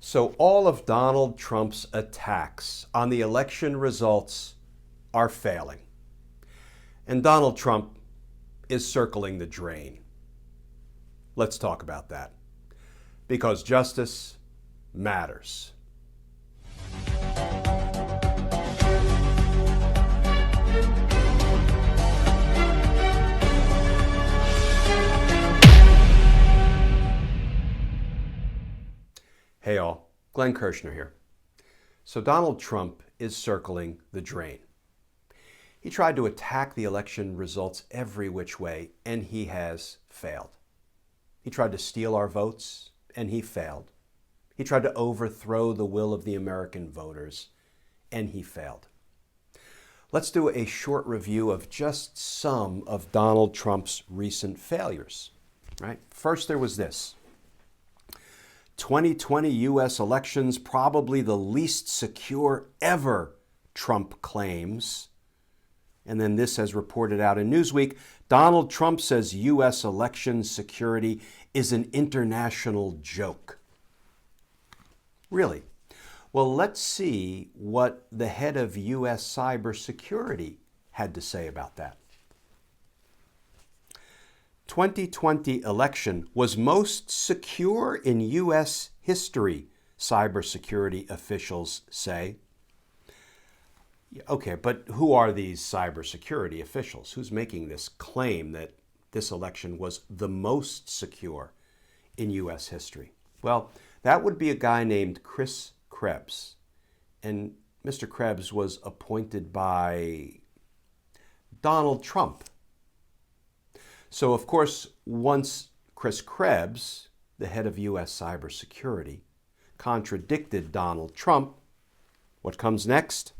So all of Donald Trump's attacks on the election results are failing. And Donald Trump is circling the drain. Let's talk about that. Because justice matters. Hey all, Glenn Kirshner here. So Donald Trump is circling the drain. He tried to attack the election results every which way, and he has failed. He tried to steal our votes, and he failed. He tried to overthrow the will of the American voters, and he failed. Let's do a short review of just some of Donald Trump's recent failures. Right? First, there was this. 2020 U.S. elections probably the least secure ever, Trump claims. And then this, as reported out in Newsweek, Donald Trump says U.S. election security is an international joke. Really? Well, let's see what the head of U.S. cybersecurity had to say about that. 2020 election was most secure in U.S. history, cybersecurity officials say. Okay, but who are these cybersecurity officials? Who's making this claim that this election was the most secure in U.S. history? Well, that would be a guy named Chris Krebs. And Mr. Krebs was appointed by Donald Trump. So, of course, once Chris Krebs, the head of U.S. cybersecurity, contradicted Donald Trump, what comes next?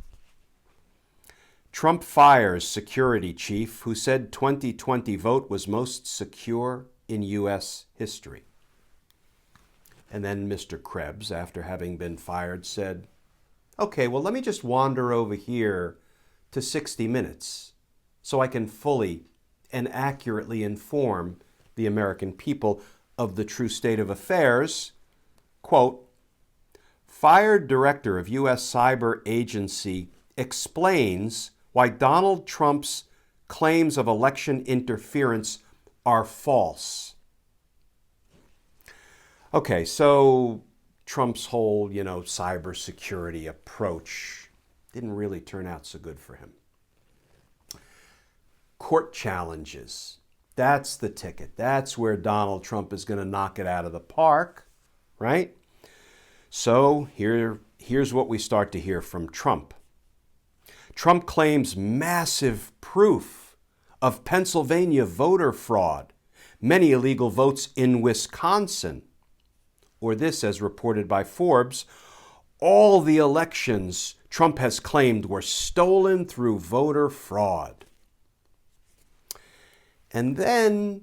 Trump fires security chief who said 2020 vote was most secure in U.S. history. And then Mr. Krebs, after having been fired, said, okay, well, let me just wander over here to 60 Minutes so I can fully and accurately inform the American people of the true state of affairs. Quote, fired director of U.S. Cyber Agency explains why Donald Trump's claims of election interference are false. Okay, so Trump's whole, cybersecurity approach didn't really turn out so good for him. Court challenges. That's the ticket. That's where Donald Trump is going to knock it out of the park, right? So here's what we start to hear from Trump. Trump claims massive proof of Pennsylvania voter fraud, many illegal votes in Wisconsin. Or this, as reported by Forbes, all the elections Trump has claimed were stolen through voter fraud. And then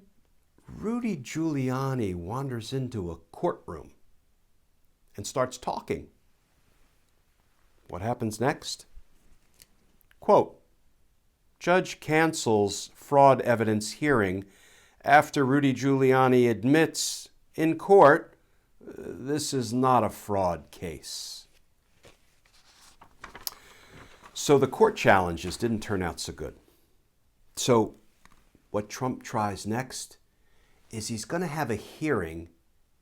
Rudy Giuliani wanders into a courtroom and starts talking. What happens next? Quote, judge cancels fraud evidence hearing after Rudy Giuliani admits in court this is not a fraud case. So the court challenges didn't turn out so good. So what Trump tries next is he's going to have a hearing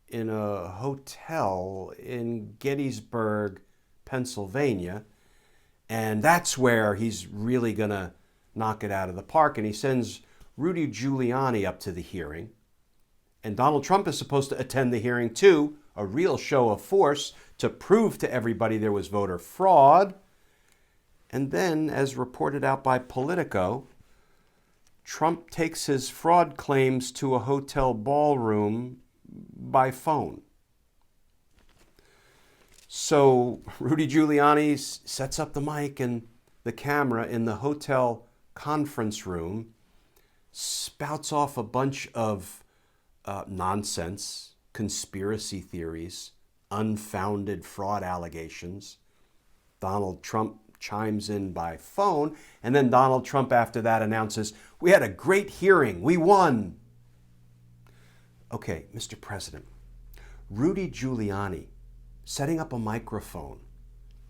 in a hotel in Gettysburg, Pennsylvania, and that's where he's really going to knock it out of the park. And he sends Rudy Giuliani up to the hearing, and Donald Trump is supposed to attend the hearing too, a real show of force to prove to everybody there was voter fraud. And then, as reported out by Politico, Trump takes his fraud claims to a hotel ballroom by phone. So Rudy Giuliani sets up the mic and the camera in the hotel conference room, spouts off a bunch of nonsense, conspiracy theories, unfounded fraud allegations. Donald Trump chimes in by phone, and then Donald Trump after that announces, we had a great hearing, we won. Okay, Mr. President, Rudy Giuliani setting up a microphone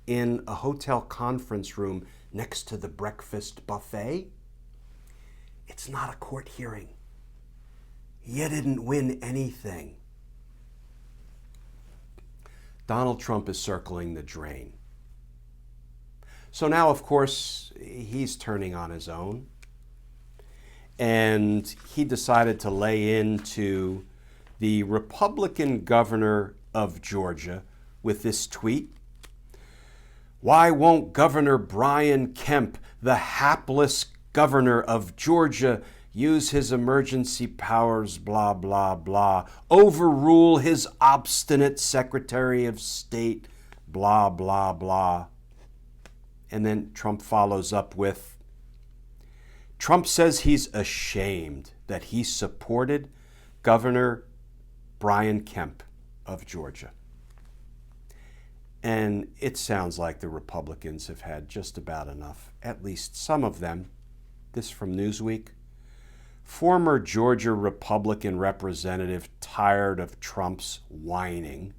in a hotel conference room next to the breakfast buffet, it's not a court hearing. You didn't win anything. Donald Trump is circling the drain. So now, of course, he's turning on his own. And he decided to lay into the Republican governor of Georgia with this tweet. Why won't Governor Brian Kemp, the hapless governor of Georgia, use his emergency powers, blah, blah, blah, overrule his obstinate Secretary of State, blah, blah, blah. And then Trump follows up with, Trump says he's ashamed that he supported Governor Brian Kemp of Georgia. And it sounds like the Republicans have had just about enough, at least some of them. This from Newsweek. Former Georgia Republican representative tired of Trump's whining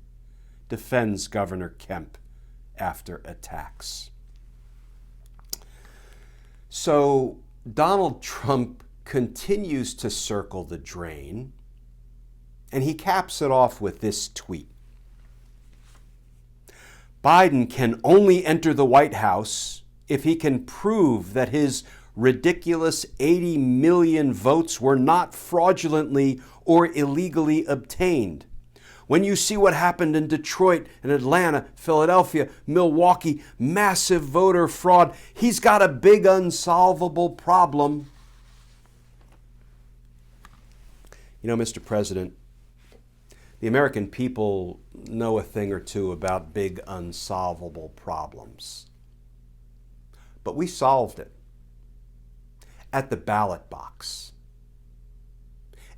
defends Governor Kemp after attacks. So Donald Trump continues to circle the drain, and he caps it off with this tweet. Biden can only enter the White House if he can prove that his ridiculous 80 million votes were not fraudulently or illegally obtained. When you see what happened in Detroit and Atlanta, Philadelphia, Milwaukee, massive voter fraud, he's got a big unsolvable problem. You know, Mr. President, the American people know a thing or two about big unsolvable problems. But we solved it at the ballot box.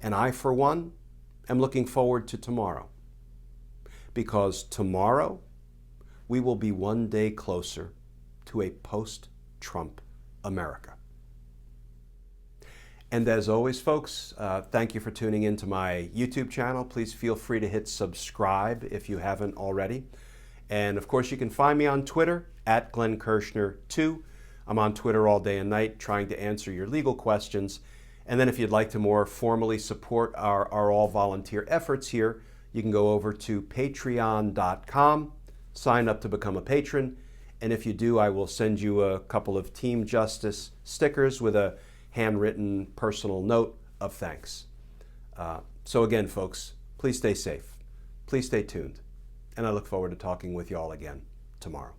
And I, for one, am looking forward to tomorrow. Because tomorrow, we will be one day closer to a post-Trump America. And as always, folks, thank you for tuning into my YouTube channel. Please feel free to hit subscribe if you haven't already. And of course, you can find me on Twitter at Glenn Kirshner2. I'm on Twitter all day and night trying to answer your legal questions. And then if you'd like to more formally support our all-volunteer efforts here, you can go over to patreon.com, sign up to become a patron. And if you do, I will send you a couple of Team Justice stickers with a handwritten personal note of thanks. So again, folks, please stay safe. Please stay tuned. And I look forward to talking with you all again tomorrow.